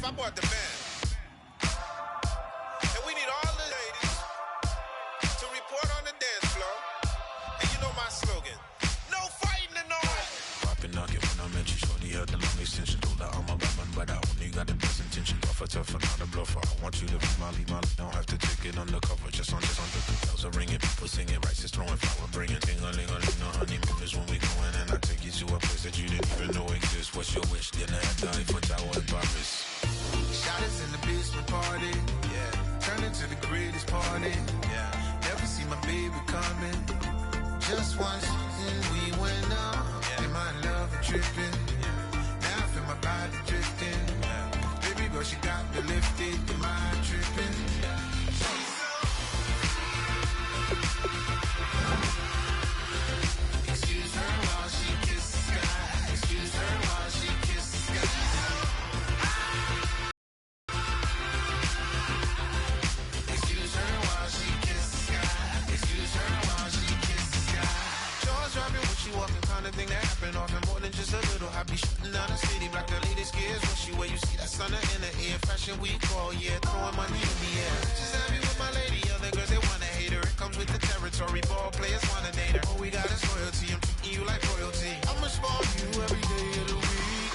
I bought the band. And we need all the ladies to report on the dance floor. And you know my slogan, no fighting tonight. Poppin' knock it when I met you. Shorty had the long extension. Told her I'm a Batman, but I only got the best intention. Tougher, not a bluffer. I want you to be Molly. Don't have to take it undercover. Just on the bells are ringing. People singing, rice is throwing, flower bringing. Ding-a-ling-a-ling, no honeymoon is when we going. And I take you to a place that you didn't even know exists. What's your wish? Dinner at the Eiffel Tower in Paris. Shot us in the basement party. Yeah. Turn into the greatest party. Yeah. Never see my baby coming. Just once, and we went up. Yeah. And my love tripping. Yeah. Now I feel my body drifting. Yeah. Baby girl, she got me lifted. Am I tripping? Yeah. Excuse her while she kisses the sky. Excuse her while she kisses the sky. Excuse her while she kisses the sky. Excuse her while she kisses the sky. Jaws dropping when she walking, kind of thing that happen often. More than just a little. I be shooting down the city, black the latest gears. When she where you see that sun in the air. Fashion week all year, throwing money in the air. Just happy with my lady, other girls they wanna hate her. It comes with the territory, ball players wanna date her. All we got is loyalty, I'm treating you like royalty. I'ma spoil you every day of the week.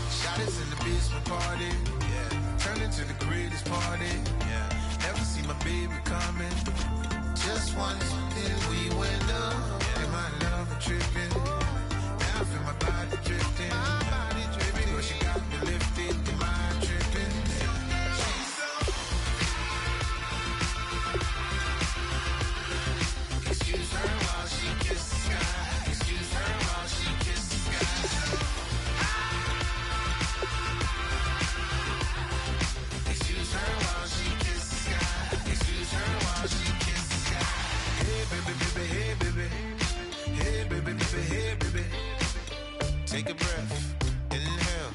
Shot us in the basement party, yeah. Turned into the greatest party, yeah. Never see my baby coming. Just once, then we went up, yeah. And my love tripping. Now I feel my body drifting. My body dripping, but she got me lifted. Am I tripping? Excuse her while she kisses the sky. Excuse her while she kisses the sky. Excuse her while she kisses the sky. Excuse her while she kisses the sky. Hey baby, baby, hey baby. Hey baby, baby, hey baby. Take a breath, inhale,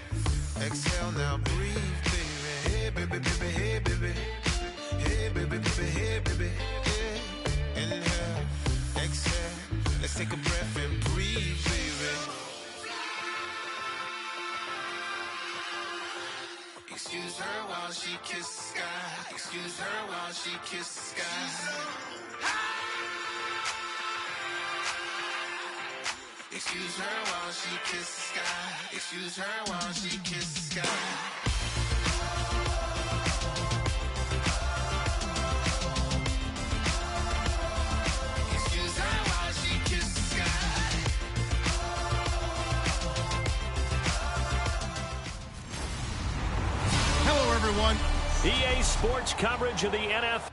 exhale, now breathe, baby. Hey baby, baby, hey baby. Hey baby, baby, hey baby. Hey. Inhale, exhale, let's take a breath and breathe, baby. Excuse her while she kisses the sky. Excuse her while she kisses the sky. Excuse her while she kisses the sky. Excuse her while she kisses the sky. Excuse her while she kisses the sky. Hello, everyone. EA Sports coverage of the NFL.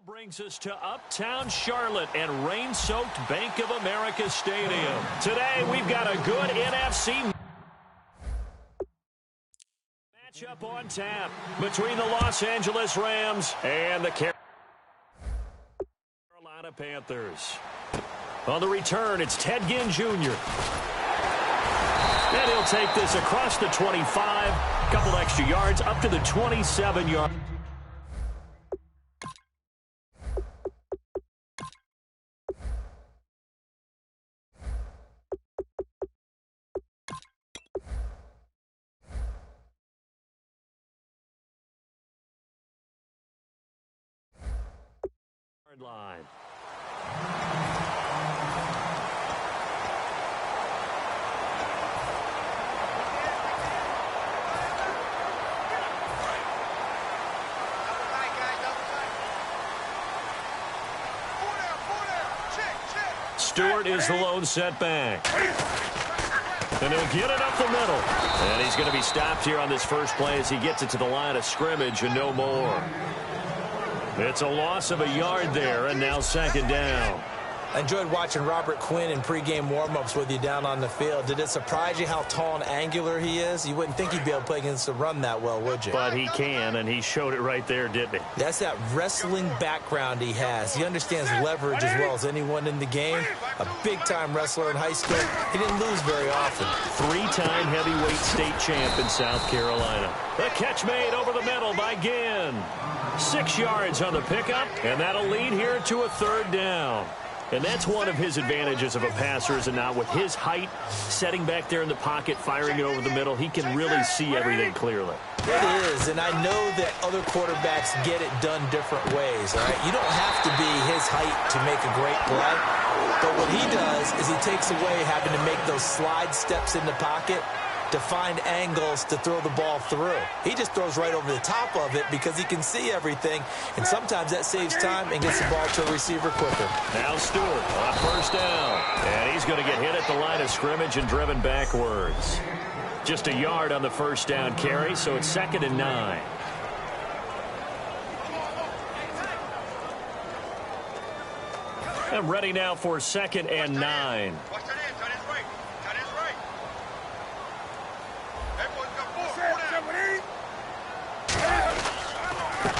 Brings us to Uptown Charlotte and rain-soaked Bank of America Stadium. Today, we've got a good NFC matchup on tap between the Los Angeles Rams and the Carolina Panthers. On the return, it's Ted Ginn Jr. And he'll take this across the 25, a couple extra yards, up to the 27-yard. Line. Stewart is the lone setback. And he'll get it up the middle. And he's going to be stopped here on this first play as he gets it to the line of scrimmage and no more. It's a loss of a yard there, and now second down. I enjoyed watching Robert Quinn in pregame warmups with you down on the field. Did it surprise you how tall and angular he is? You wouldn't think he'd be able to play against the run that well, would you? But he can, and he showed it right there, didn't he? That's that wrestling background he has. He understands leverage as well as anyone in the game. A big-time wrestler in high school. He didn't lose very often. Three-time heavyweight state champ in South Carolina. The catch made over the middle by Ginn. 6 yards on the pickup, and that'll lead here to a third down. And that's one of his advantages of a passer, is it not? With his height, setting back there in the pocket, firing it over the middle, he can really see everything clearly. It is, and I know that other quarterbacks get it done different ways, all right? You don't have to be his height to make a great play, but what he does is he takes away having to make those slide steps in the pocket to find angles to throw the ball through. He just throws right over the top of it because he can see everything, and sometimes that saves time and gets the ball to a receiver quicker. Now Stewart on first down, and he's going to get hit at the line of scrimmage and driven backwards. Just a yard on the first down carry, so it's 2nd and 9. And ready now for 2nd and 9.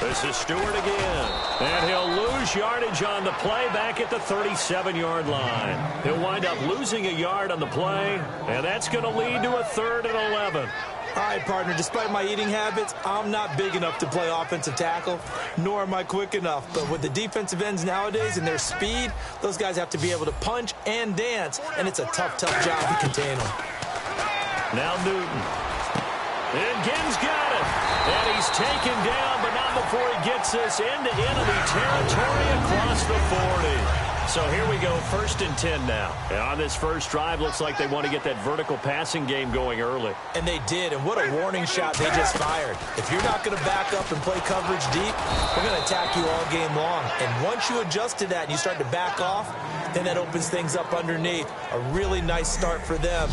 This is Stewart again. And he'll lose yardage on the play back at the 37-yard line. He'll wind up losing a yard on the play, and that's going to lead to a 3rd and 11. All right, partner, despite my eating habits, I'm not big enough to play offensive tackle, nor am I quick enough. But with the defensive ends nowadays and their speed, those guys have to be able to punch and dance, and it's a tough, tough job to contain them. Now Newton. And Ginn's got it. And he's taken down, but not before he gets this into enemy territory across the 40. So here we go, 1st and 10 now. And on this first drive, looks like they want to get that vertical passing game going early. And they did, and what a warning shot they just fired. If you're not going to back up and play coverage deep, we're going to attack you all game long. And once you adjust to that and you start to back off, then that opens things up underneath. A really nice start for them.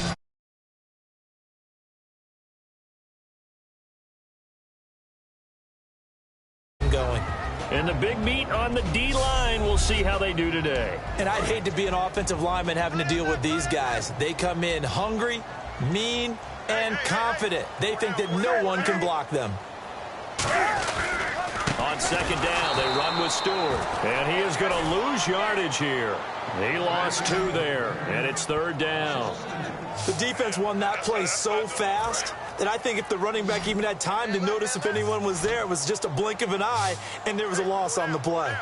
Going. And the big meet on the D-line, we'll see how they do today. And I'd hate to be an offensive lineman having to deal with these guys. They come in hungry, mean, and confident. They think that no one can block them. On 2nd down, they run with Stewart. And he is going to lose yardage here. He lost 2 there, and it's 3rd down. The defense won that play so fast that I think if the running back even had time to notice if anyone was there, it was just a blink of an eye, and there was a loss on the play.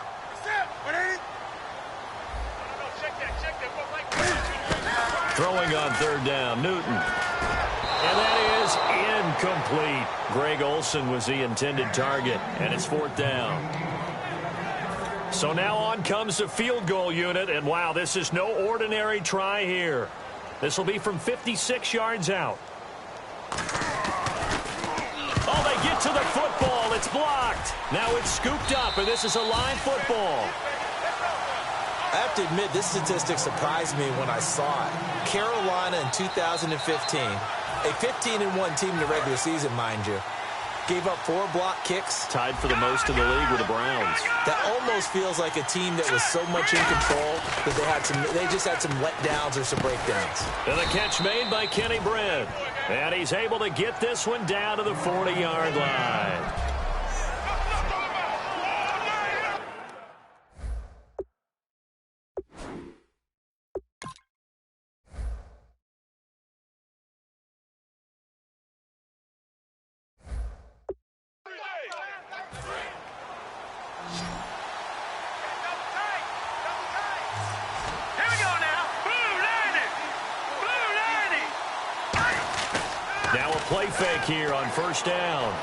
Throwing on 3rd down, Newton. And that is incomplete. Greg Olsen was the intended target, and it's 4th down. So now on comes the field goal unit, and wow, this is no ordinary try here. This will be from 56 yards out. Oh, they get to the football. It's blocked. Now it's scooped up, and this is a live football. I have to admit, this statistic surprised me when I saw it. Carolina in 2015, a 15-1 team in the regular season, mind you, gave up 4 block kicks. Tied for the most in the league with the Browns. That almost feels like a team that was so much in control that they just had some letdowns or some breakdowns. And the catch made by Kenny Britt. And he's able to get this one down to the 40-yard line. Now a play fake here on 1st down.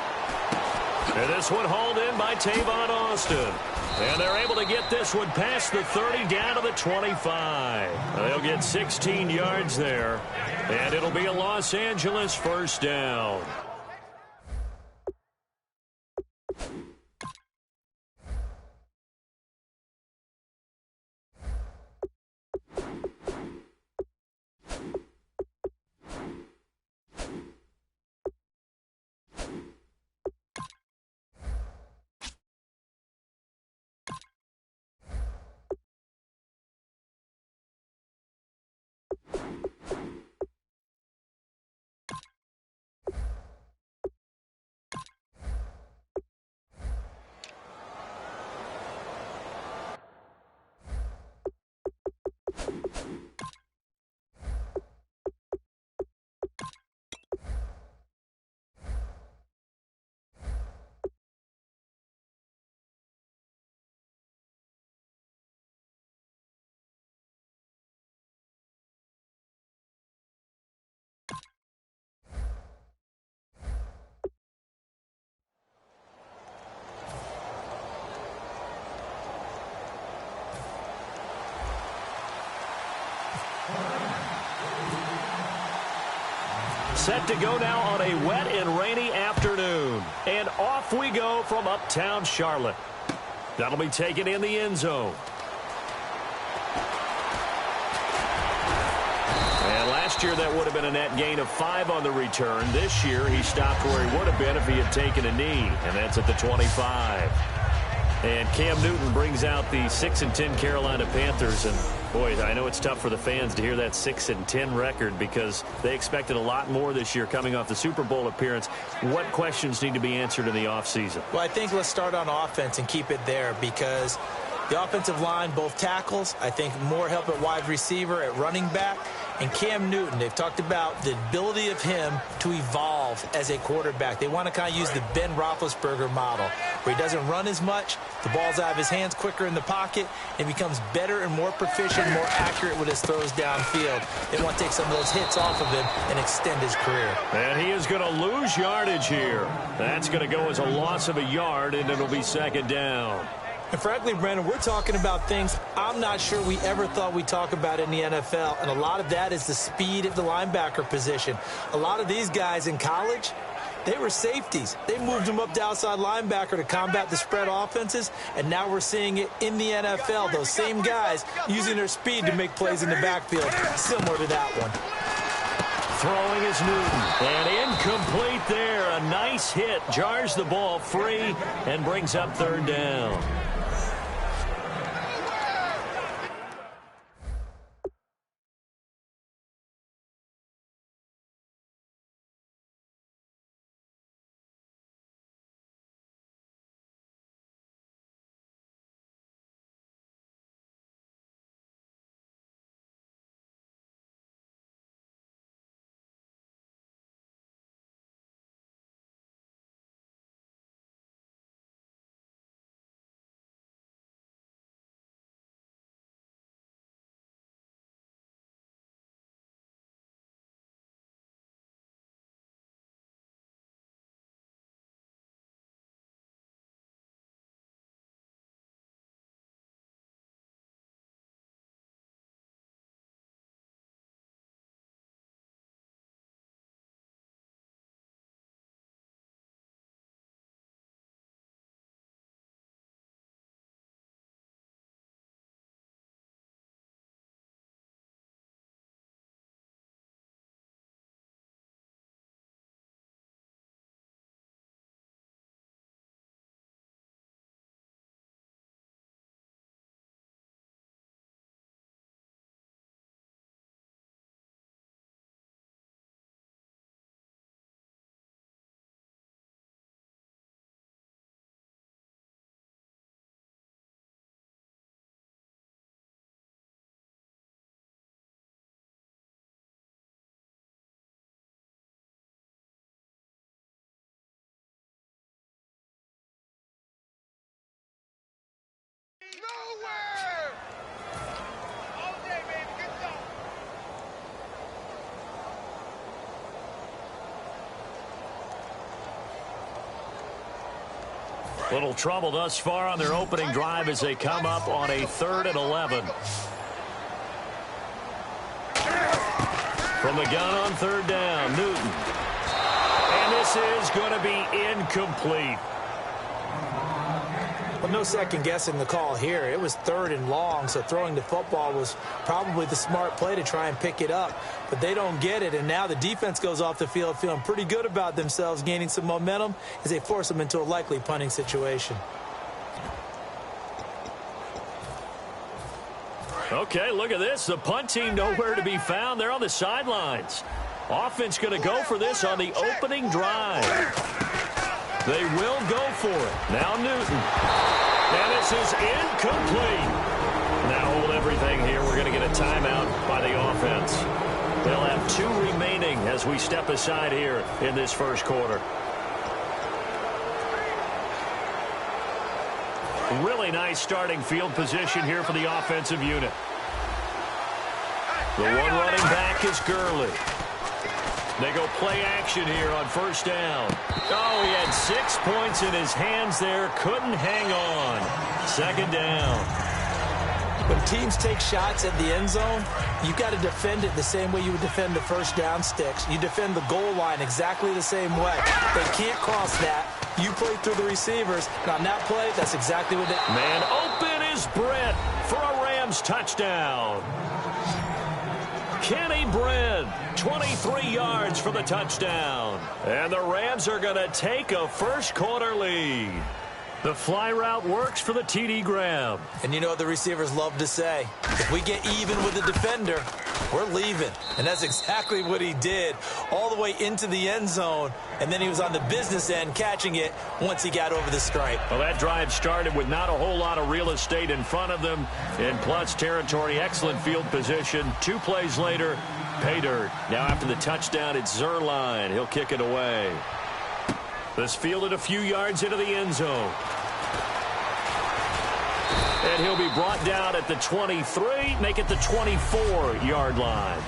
And this one hauled in by Tavon Austin. And they're able to get this one past the 30 down to the 25. They'll get 16 yards there. And it'll be a Los Angeles 1st down. Set to go now on a wet and rainy afternoon. And off we go from uptown Charlotte. That'll be taken in the end zone. And last year that would have been a net gain of 5 on the return. This year he stopped where he would have been if he had taken a knee. And that's at the 25. And Cam Newton brings out the 6-10 Carolina Panthers. And boy, I know it's tough for the fans to hear that 6-10 record because they expected a lot more this year coming off the Super Bowl appearance. What questions need to be answered in the offseason? Well, I think let's start on offense and keep it there because the offensive line, both tackles, I think more help at wide receiver, at running back, and Cam Newton. They've talked about the ability of him to evolve as a quarterback. They want to kind of use the Ben Roethlisberger model where he doesn't run as much, the ball's out of his hands quicker in the pocket, and becomes better and more proficient, more accurate with his throws downfield. They want to take some of those hits off of him and extend his career. And he is going to lose yardage here. That's going to go as a loss of a yard, and it'll be second down. And frankly, Brandon, we're talking about things I'm not sure we ever thought we'd talk about in the NFL, and a lot of that is the speed of the linebacker position. A lot of these guys in college, they were safeties. They moved them up to outside linebacker to combat the spread offenses, and now we're seeing it in the NFL. Those same guys using their speed to make plays in the backfield, similar to that one. Throwing is Newton, and incomplete there. A nice hit, jars the ball free, and brings up third down. Nowhere! All day, baby. Good job. Little trouble thus far on their opening drive as they come up on a 3rd and 11. From the gun on third down, Newton. And this is going to be incomplete. Well, no second guessing the call here. It was 3rd and long, so throwing the football was probably the smart play to try and pick it up. But they don't get it, and now the defense goes off the field feeling pretty good about themselves, gaining some momentum as they force them into a likely punting situation. Okay, look at this. The punt team nowhere to be found. They're on the sidelines. Offense going to go for this on the opening drive. They will go for it. Now Newton. And this is incomplete. Now hold everything here. We're going to get a timeout by the offense. They'll have 2 remaining as we step aside here in this first quarter. Really nice starting field position here for the offensive unit. The one running back is Gurley. They go play action here on first down. Oh, he had 6 points in his hands there. Couldn't hang on. Second down. When teams take shots at the end zone, you've got to defend it the same way you would defend the first down sticks. You defend the goal line exactly the same way. They can't cross that. You play through the receivers. And on that play, that's exactly what they... Man open is Britt for a Rams touchdown. Kenny Britt, 23 yards for the touchdown. And the Rams are going to take a first quarter lead. The fly route works for the TD grab. And you know what the receivers love to say? If we get even with the defender, we're leaving. And that's exactly what he did all the way into the end zone. And then he was on the business end catching it once he got over the stripe. Well, that drive started with not a whole lot of real estate in front of them. In plus territory, excellent field position. 2 plays later, pay dirt. Now after the touchdown, it's Zuerlein. He'll kick it away. This fielded a few yards into the end zone. And he'll be brought down at the 23, make it the 24-yard line.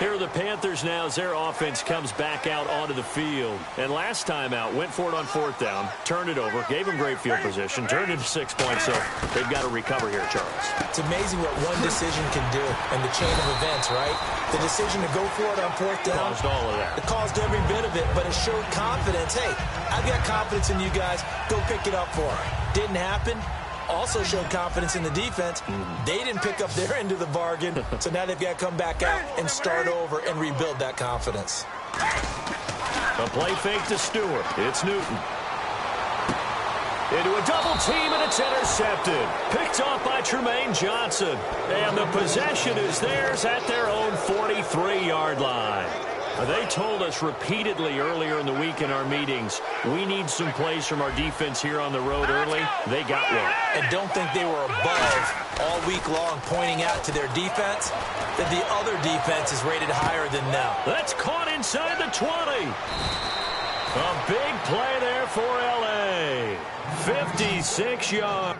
Here are the Panthers now as their offense comes back out onto the field. And last time out, went for it on fourth down, turned it over, gave them great field position, turned it to 6 points, so they've got to recover here, Charles. It's amazing what one decision can do in the chain of events, right? The decision to go for it on fourth down. Caused all of that. It caused every bit of it, but it showed confidence. Hey, I've got confidence in you guys. Go pick it up for them. Didn't happen. Also showed confidence in the defense. They didn't pick up their end of the bargain, so now they've got to come back out and start over and rebuild that confidence. A play fake to Stewart. It's Newton. Into a double team, and it's intercepted. Picked off by Trumaine Johnson. And the possession is theirs at their own 43-yard line. They told us repeatedly earlier in the week in our meetings, we need some plays from our defense here on the road early. They got one. And don't think they were above all week long pointing out to their defense that the other defense is rated higher than them. That's caught inside the 20. A big play there for L.A. 56 yards.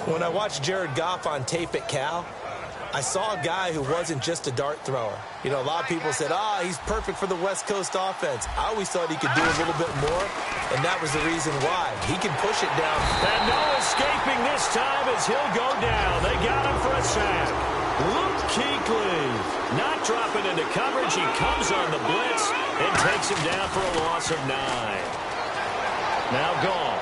When I watched Jared Goff on tape at Cal, I saw a guy who wasn't just a dart thrower. You know, a lot of people said, he's perfect for the West Coast offense. I always thought he could do a little bit more, and that was the reason why. He can push it down. And no escaping this time as he'll go down. They got him for a sack. Luke Kuechly not dropping into coverage. He comes on the blitz and takes him down for a loss of 9. Now Goff.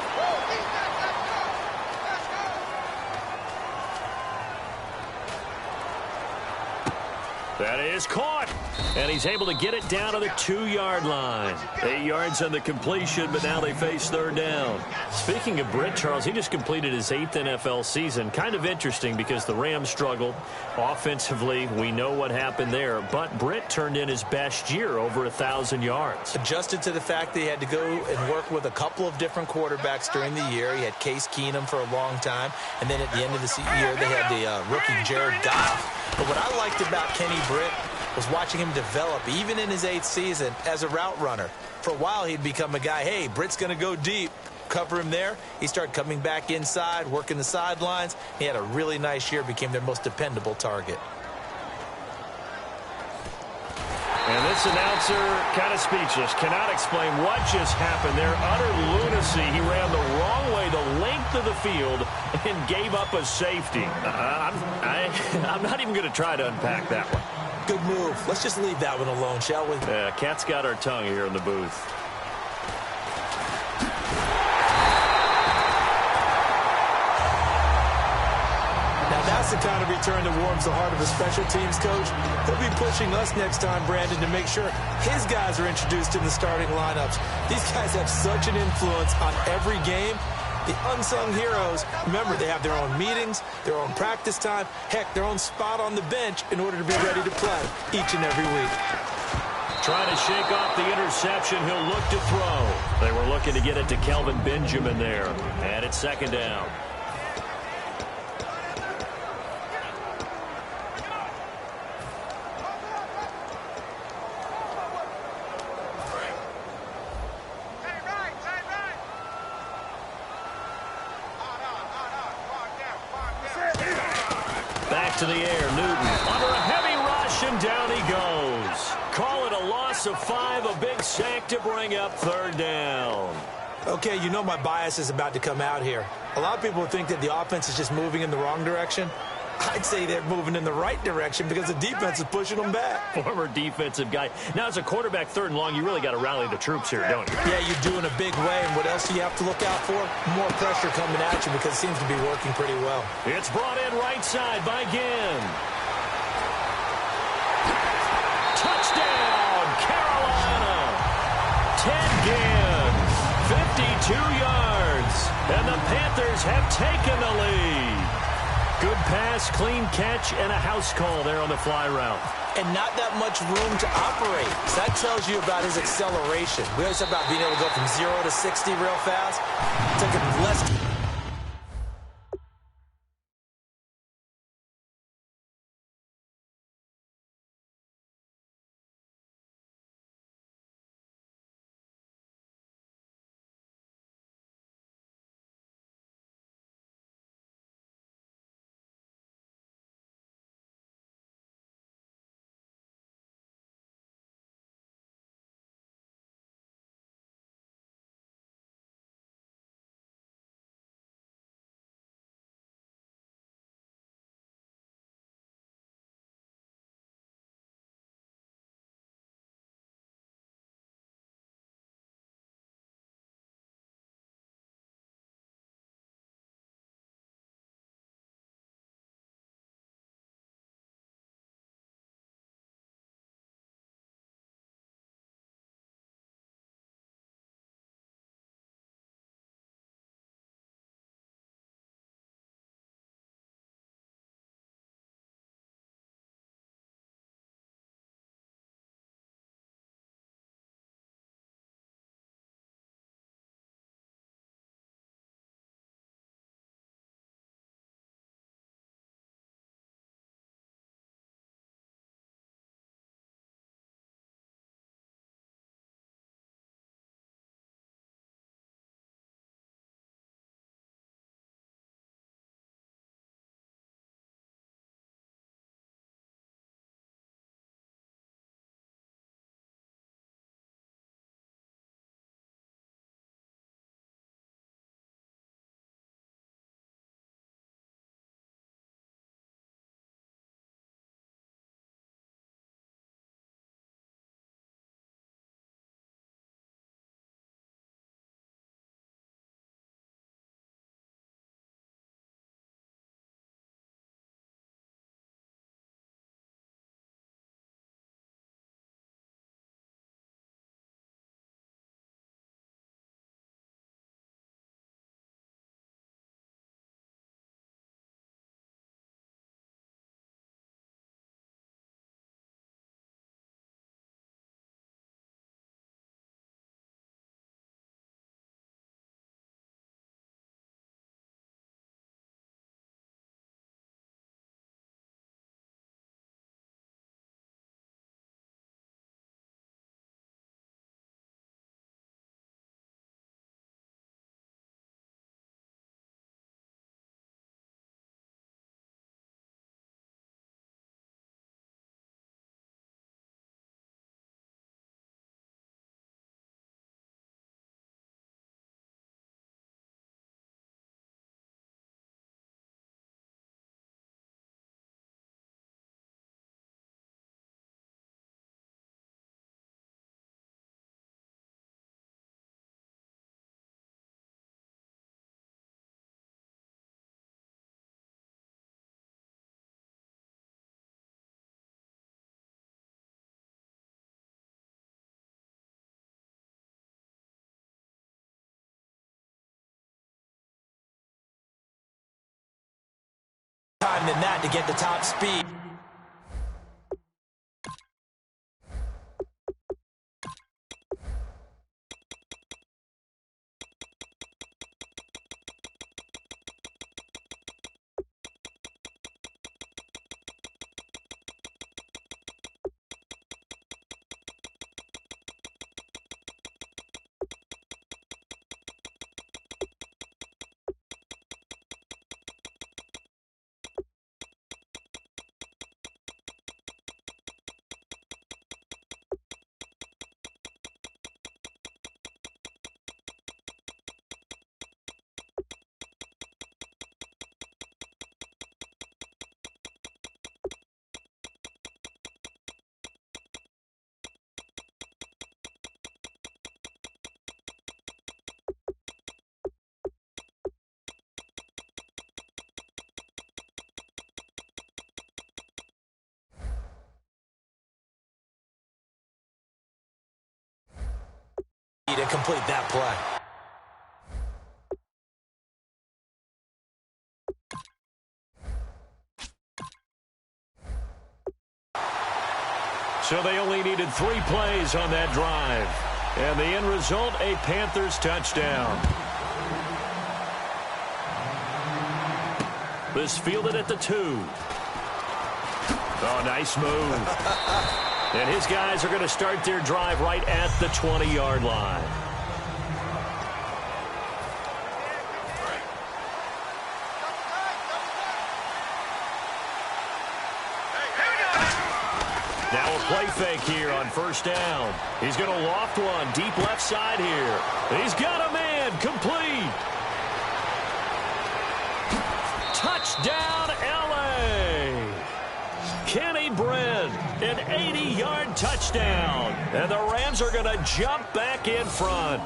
That is caught, and he's able to get it down to the 2-yard line. 8 yards on the completion, but now they face third down. Speaking of Britt, Charles, he just completed his 8th NFL season. Kind of interesting because the Rams struggled offensively. We know what happened there, but Britt turned in his best year, over 1,000 yards. Adjusted to the fact that he had to go and work with a couple of different quarterbacks during the year. He had Case Keenum for a long time, and then at the end of the year they had the rookie Jared Goff. But what I liked about Kenny Britt was watching him develop, even in his 8th season, as a route runner. For a while, he'd become a guy, hey, Britt's going to go deep. Cover him there. He started coming back inside, working the sidelines. He had a really nice year, became their most dependable target. And this announcer kind of speechless, cannot explain what just happened there. Utter lunacy. He ran the wrong way the length of the field and gave up a safety. I'm not even going to try to unpack that one. Good move. Let's just leave that one alone, shall we? Cat's got our tongue here in the booth. That's the kind of return that warms the heart of a special teams coach. He'll be pushing us next time, Brandon, to make sure his guys are introduced in the starting lineups. These guys have such an influence on every game. The unsung heroes, remember, they have their own meetings, their own practice time, heck, their own spot on the bench in order to be ready to play each and every week. Trying to shake off the interception, he'll look to throw. They were looking to get it to Kelvin Benjamin there. And it's second down. Back to the air, Newton under a heavy rush, and down he goes. Call it a loss of 5, a big sack to bring up third down. Okay, you know my bias is about to come out here. A lot of people think that the offense is just moving in the wrong direction. I'd say they're moving in the right direction because the defense is pushing them back. Former defensive guy. Now, as a quarterback, third and long, you really got to rally the troops here, don't you? Yeah, you do in a big way. And what else do you have to look out for? More pressure coming at you because it seems to be working pretty well. It's brought in right side by Ginn. Touchdown, Carolina. Ted Ginn, 52 yards. And the Panthers have taken the lead. Good pass, clean catch, and a house call there on the fly route. And not that much room to operate. So that tells you about his acceleration. We always talk about being able to go from 0 to 60 real fast. It took him less time than that to get the top speed. To complete that play. So they only needed 3 plays on that drive. And the end result, a Panthers touchdown. This fielded at the 2. Oh, nice move. And his guys are going to start their drive right at the 20-yard line. Now a play fake here on first down. He's going to loft one deep left side here. He's got a man complete. Touchdown, L.A. Kenny Britt, an 80-yard touchdown. And the Rams are going to jump back in front.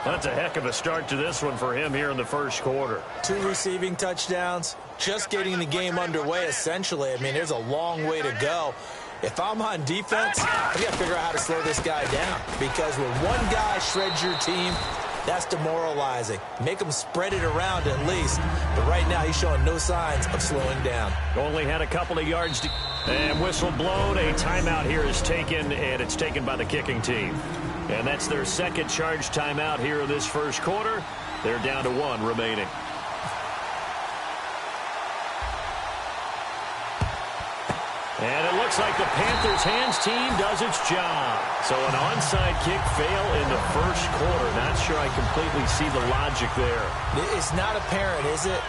That's a heck of a start to this one for him here in the first quarter. 2 receiving touchdowns, just getting the game underway, essentially. I mean, there's a long way to go. If I'm on defense, I got to figure out how to slow this guy down. Because when one guy shreds your team, that's demoralizing. Make him spread it around at least. But right now, he's showing no signs of slowing down. Only had a couple of yards to... And whistle blown. A timeout here is taken, and it's taken by the kicking team. And that's their second charge timeout here in this first quarter. They're down to 1 remaining. And it looks like the Panthers' hands team does its job. So an onside kick fail in the first quarter. Not sure I completely see the logic there. It's not apparent, is it?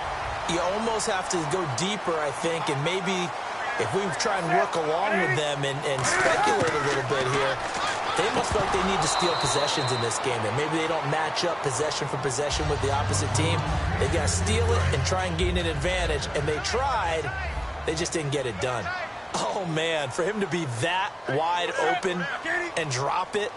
You almost have to go deeper, I think, and maybe if we try and work along with them and speculate a little bit here, they must feel like they need to steal possessions in this game. And maybe they don't match up possession for possession with the opposite team. They got to steal it and try and gain an advantage. And they tried. They just didn't get it done. Oh, man, for him to be that wide open and drop it.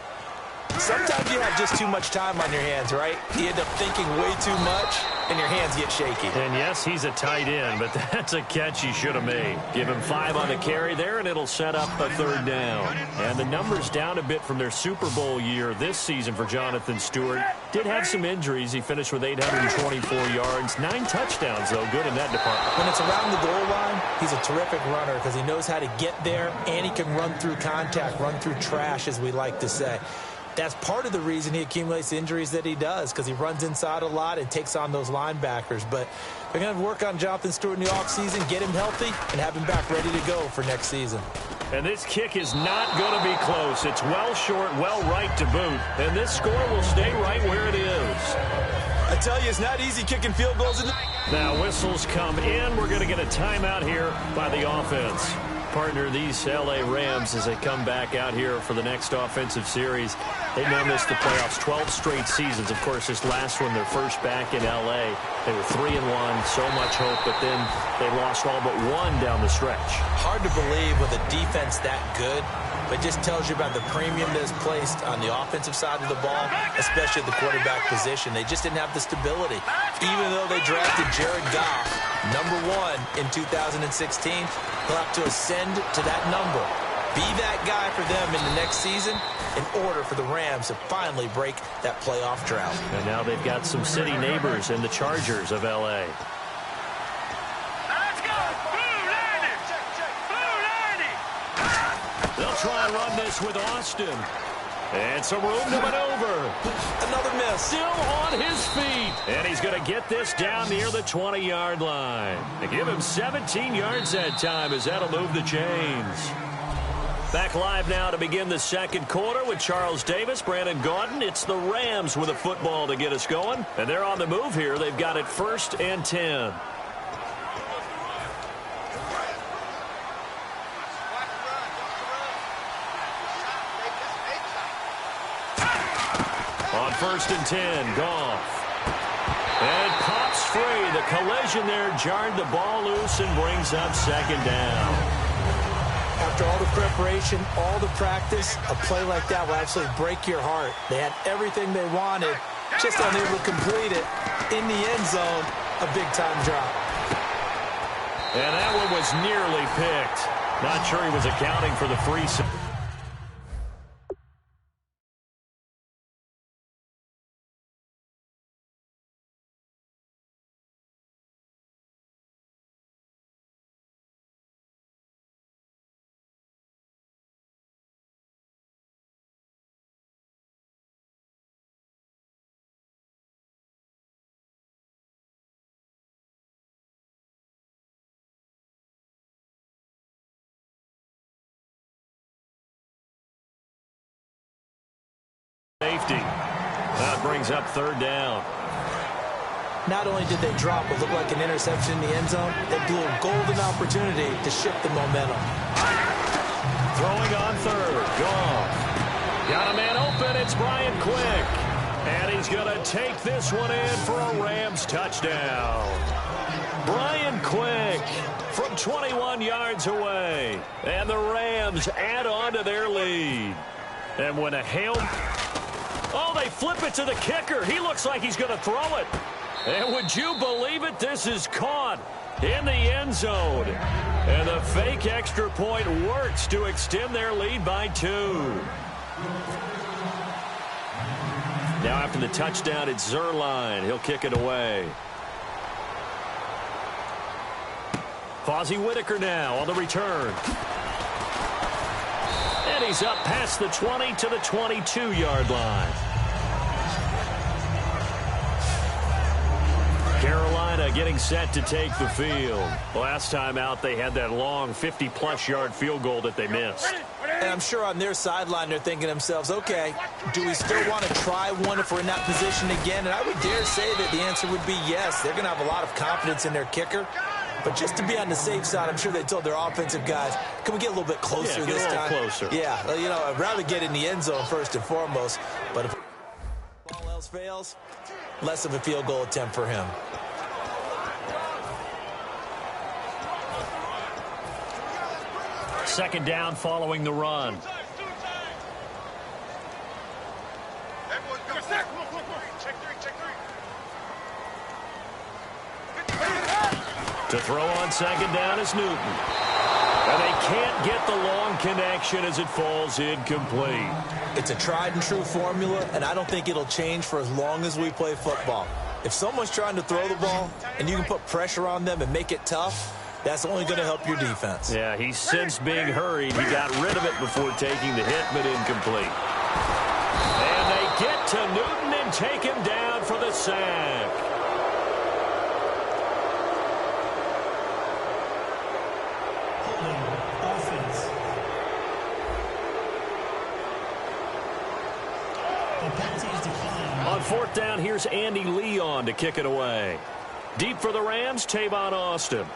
Sometimes you have just too much time on your hands, right? You end up thinking way too much, and your hands get shaky. And yes, he's a tight end, but that's a catch he should have made. Give him 5 on the carry there, and it'll set up a third down. And the numbers down a bit from their Super Bowl year this season for Jonathan Stewart. Did have some injuries. He finished with 824 yards, 9 touchdowns, though. Good in that department. When it's around the goal line, he's a terrific runner because he knows how to get there, and he can run through contact, run through trash, as we like to say. That's part of the reason he accumulates the injuries that he does, because he runs inside a lot and takes on those linebackers. But they're going to work on Jonathan Stewart in the offseason, get him healthy, and have him back ready to go for next season. And this kick is not going to be close. It's well short, well right to boot. And this score will stay right where it is. I tell you, it's not easy kicking field goals. Now whistles come in. We're going to get a timeout here by the offense. Partner these L.A. Rams as they come back out here for the next offensive series. They now missed the playoffs 12 straight seasons. Of course, this last one, their first back in L.A. They were 3-1, so much hope, but then they lost all but 1 down the stretch. Hard to believe with a defense that good, but just tells you about the premium that is placed on the offensive side of the ball, especially at the quarterback position. They just didn't have the stability. Even though they drafted Jared Goff, #1 in 2016, he'll have to ascend to that number. Be that guy for them in the next season in order for the Rams to finally break that playoff drought. And now they've got some city neighbors in the Chargers of L.A. Let's go! try and run this with Austin. And some room to maneuver. Another miss. Still on his feet. And he's going to get this down near the 20-yard line. They give him 17 yards that time as that'll move the chains. Back live now to begin the second quarter with Charles Davis, Brandon Gaudin. It's the Rams with a football to get us going. And they're on the move here. They've got it 1st and 10. On 1st and 10, Goff. And it pops free. The collision there jarred the ball loose and brings up 2nd down. After all the preparation, all the practice, a play like that will absolutely break your heart. They had everything they wanted, just unable to complete it. In the end zone, a big-time drop. And that one was nearly picked. Not sure he was accounting for the free. Safety. That brings up 3rd down. Not only did they drop what looked like an interception in the end zone, they blew a golden opportunity to shift the momentum. Throwing on 3rd. Goff. Got a man open. It's Brian Quick. And he's going to take this one in for a Rams touchdown. Brian Quick from 21 yards away. And the Rams add on to their lead. And when a Oh, they flip it to the kicker. He looks like he's going to throw it. And would you believe it? This is caught in the end zone. And the fake extra point works to extend their lead by 2. Now after the touchdown, it's Zuerlein. He'll kick it away. Fozzie Whitaker now on the return. And he's up past the 20 to the 22-yard line. Carolina getting set to take the field. Last time out, they had that long 50-plus yard field goal that they missed. And I'm sure on their sideline, they're thinking to themselves, okay, do we still want to try one if we're in that position again? And I would dare say that the answer would be yes. They're going to have a lot of confidence in their kicker. But just to be on the safe side, I'm sure they told their offensive guys, can we get a little bit closer this time? Closer. Yeah, you know, I'd rather get in the end zone first and foremost. But if all else fails, less of a field goal attempt for him. Second down following the run. To throw on second down is Newton. And they can't get the long connection as it falls incomplete. It's a tried and true formula, and I don't think it'll change for as long as we play football. If someone's trying to throw the ball and you can put pressure on them and make it tough, that's only going to help your defense. Yeah, he's since being hurried. He got rid of it before taking the hit, but incomplete. And they get to Newton and take him down for the sack. On fourth down, here's Andy Leon to kick it away. Deep for the Rams, Tavon Austin.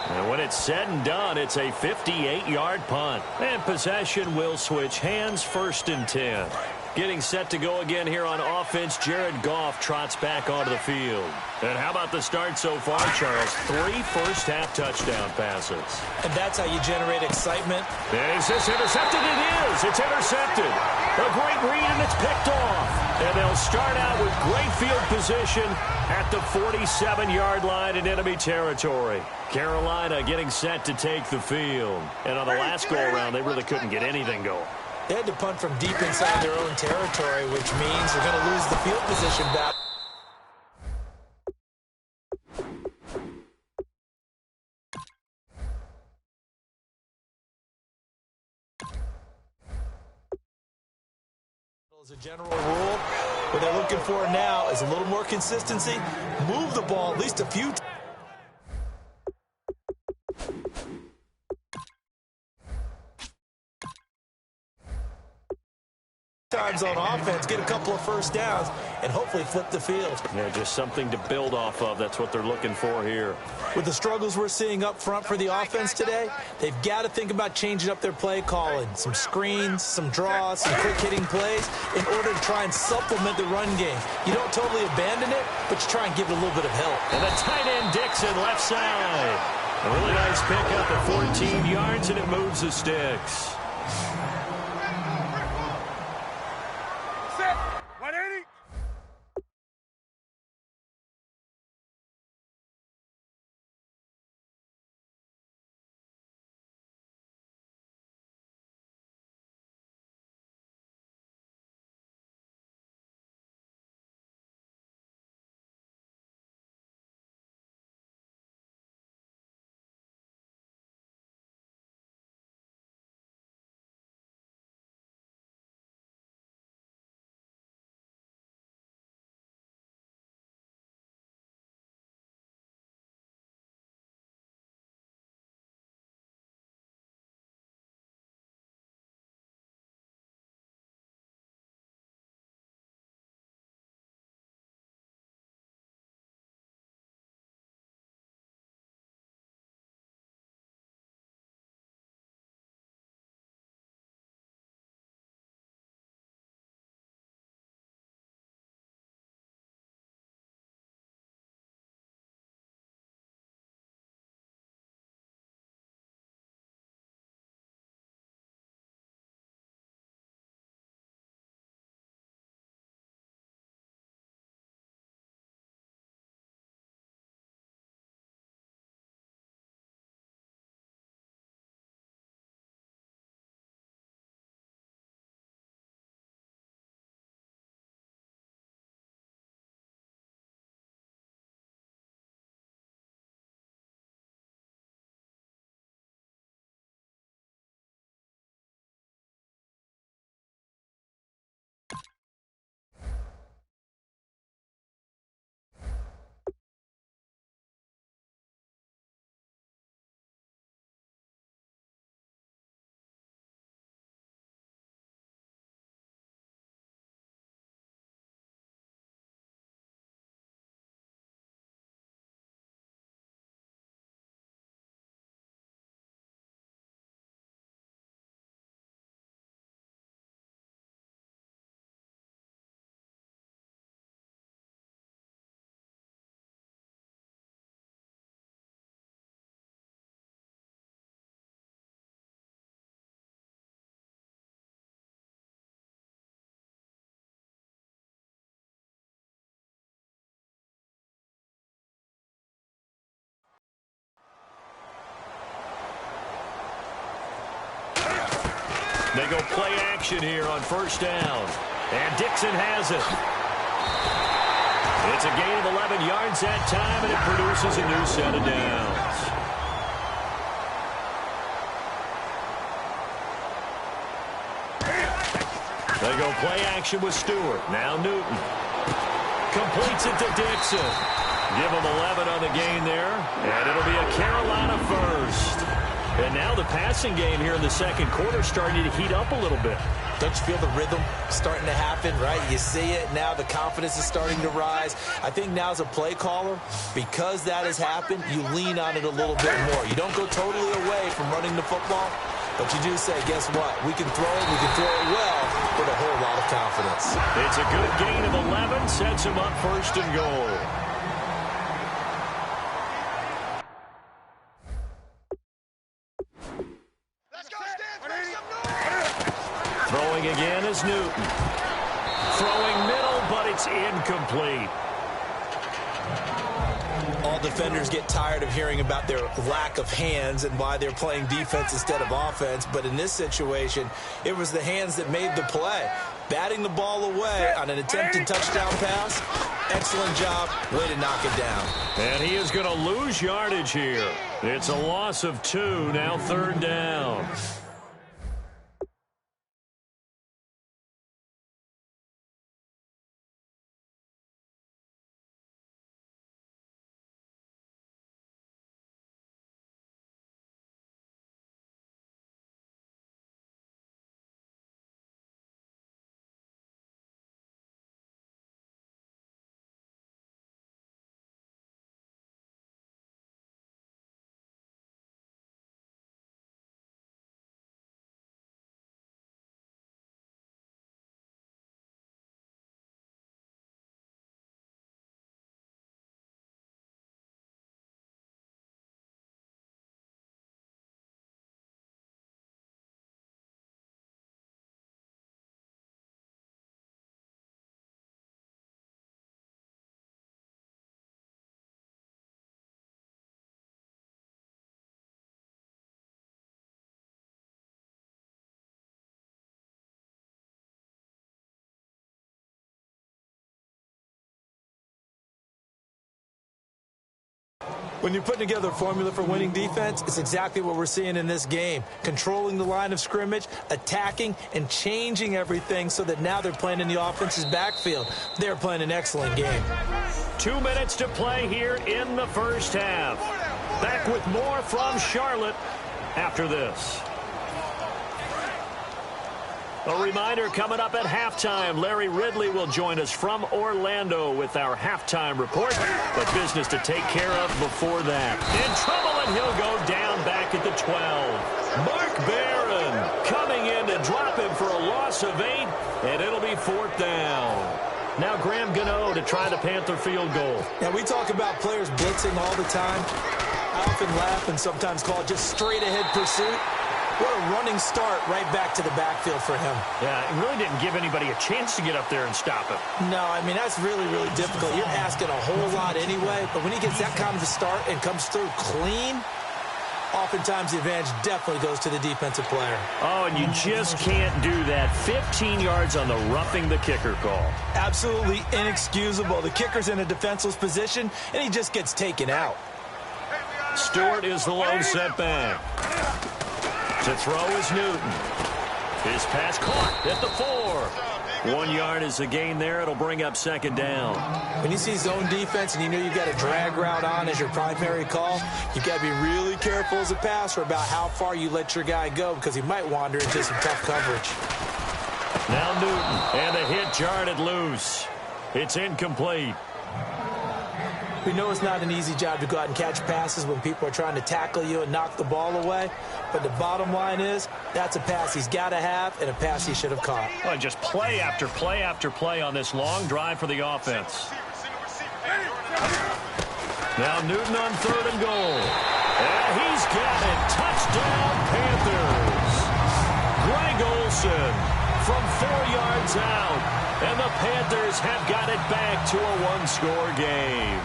And when it's said and done, it's a 58-yard punt. And possession will switch hands, 1st and 10. Getting set to go again here on offense, Jared Goff trots back onto the field. And how about the start so far, Charles? 3 first-half touchdown passes. And that's how you generate excitement. Is this intercepted? It is. It's intercepted. A great read, and it's picked off. And they'll start out with great field position at the 47-yard line in enemy territory. Carolina getting set to take the field. And on the last go-around, they really couldn't get anything going. They had to punt from deep inside their own territory, which means they're going to lose the field position battle. As a general rule, what they're looking for now is a little more consistency. Move the ball at least a few times. On offense, get a couple of first downs, and hopefully flip the field. Yeah, just something to build off of. That's what they're looking for here. With the struggles we're seeing up front for the offense today, they've got to think about changing up their play calling. Some screens, some draws, some quick-hitting plays in order to try and supplement the run game. You don't totally abandon it, but you try and give it a little bit of help. And the tight end Dixon left side. A really nice pickup at 14 yards, and it moves the sticks. They go play action here on first down. And Dixon has it. It's a gain of 11 yards that time, and it produces a new set of downs. They go play action with Stewart. Now Newton. Completes it to Dixon. Give him 11 on the gain there, and it'll be a Carolina first. And now the passing game here in the second quarter starting to heat up a little bit. Don't you feel the rhythm starting to happen, right? You see it. Now the confidence is starting to rise. I think now as a play caller, because that has happened, you lean on it a little bit more. You don't go totally away from running the football, But you do say, guess what? We can throw it well with a whole lot of confidence. It's a good gain of 11, sets him up first and goal. Throwing again is Newton. Throwing middle, but it's incomplete. All defenders get tired of hearing about their lack of hands and why they're playing defense instead of offense. But in this situation, it was the hands that made the play. Batting the ball away on an attempted touchdown pass. Excellent job. Way to knock it down. And he is going to lose yardage here. It's a loss of 2, now 3rd down. When you're putting together a formula for winning defense, it's exactly what we're seeing in this game. Controlling the line of scrimmage, attacking, and changing everything so that now they're playing in the offense's backfield. They're playing an excellent game. 2 minutes to play here in the first half. Back with more from Charlotte after this. A reminder coming up at halftime. Larry Ridley will join us from Orlando with our halftime report. But business to take care of before that. In trouble, and he'll go down back at the 12. Mark Barron coming in to drop him for a loss of 8, and it'll be 4th down. Now Graham Gano to try the Panther field goal. Now, we talk about players blitzing all the time. I often laugh and sometimes call it just straight-ahead pursuit. What a running start right back to the backfield for him. Yeah, it really didn't give anybody a chance to get up there and stop him. No, I mean, that's really, really difficult. You're asking a whole lot anyway, but when he gets that kind of a start and comes through clean, oftentimes the advantage definitely goes to the defensive player. Oh, and you just can't do that. 15 yards on the roughing the kicker call. Absolutely inexcusable. The kicker's in a defenseless position, and he just gets taken out. Stewart is the lone setback. To throw is Newton. His pass caught at the 4. 1 yard is the gain there. It'll bring up 2nd down. When you see zone defense and you know you've got a drag route on as your primary call, you've got to be really careful as a passer about how far you let your guy go because he might wander into some tough coverage. Now Newton, and the hit jarred loose. It's incomplete. We know it's not an easy job to go out and catch passes when people are trying to tackle you and knock the ball away. But the bottom line is, that's a pass he's got to have and a pass he should have caught. Well, just play after play after play on this long drive for the offense. Now Newton on 3rd and goal. And he's got it. Touchdown, Panthers. Greg Olsen from 4 yards out. And the Panthers have got it back to a 1-score game.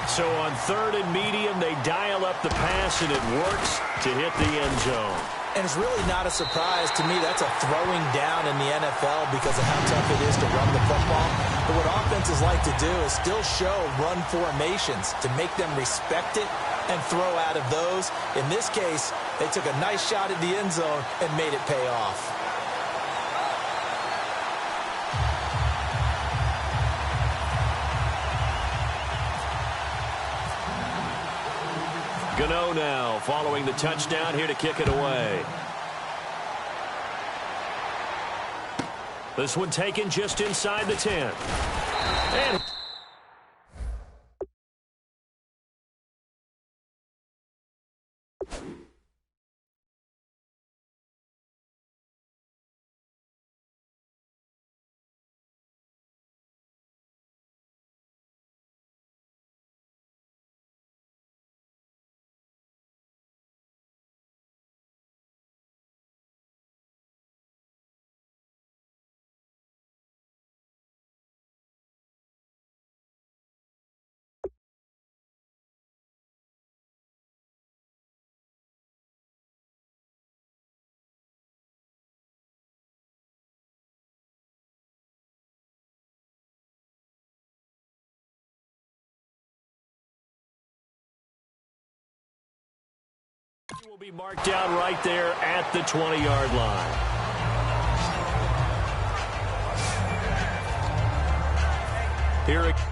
So on 3rd and medium, they dial up the pass, and it works to hit the end zone. And it's really not a surprise to me. That's a throwing down in the NFL because of how tough it is to run the football. But what offenses like to do is still show run formations to make them respect it and throw out of those. In this case, they took a nice shot at the end zone and made it pay off. Gano now following the touchdown here to kick it away. This one taken just inside the 10. And Will be marked down right there at the 20-yard line. Here it again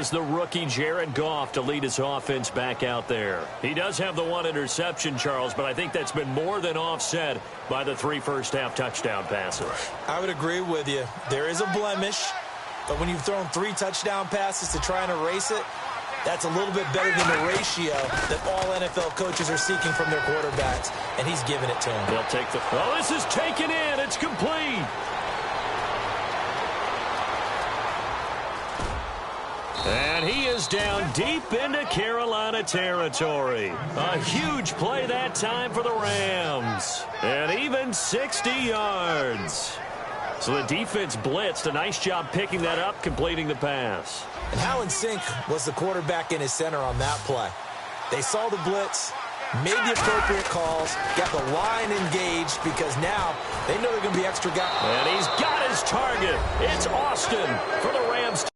is the rookie Jared Goff to lead his offense back out there. He does have the one interception, Charles, but I think that's been more than offset by the 3 first-half touchdown passes. I would agree with you. There is a blemish, but when you've thrown 3 touchdown passes to try and erase it, that's a little bit better than the ratio that all NFL coaches are seeking from their quarterbacks, and he's giving it to them. They'll take the... Oh, this is taken in. It's complete. And he is down deep into Carolina territory. A huge play that time for the Rams. And even 60 yards. So the defense blitzed. A nice job picking that up, completing the pass. And how in sync was the quarterback in his center on that play? They saw the blitz, made the appropriate calls, got the line engaged because now they know they're going to be extra guys. And he's got his target. It's Austin for the Rams.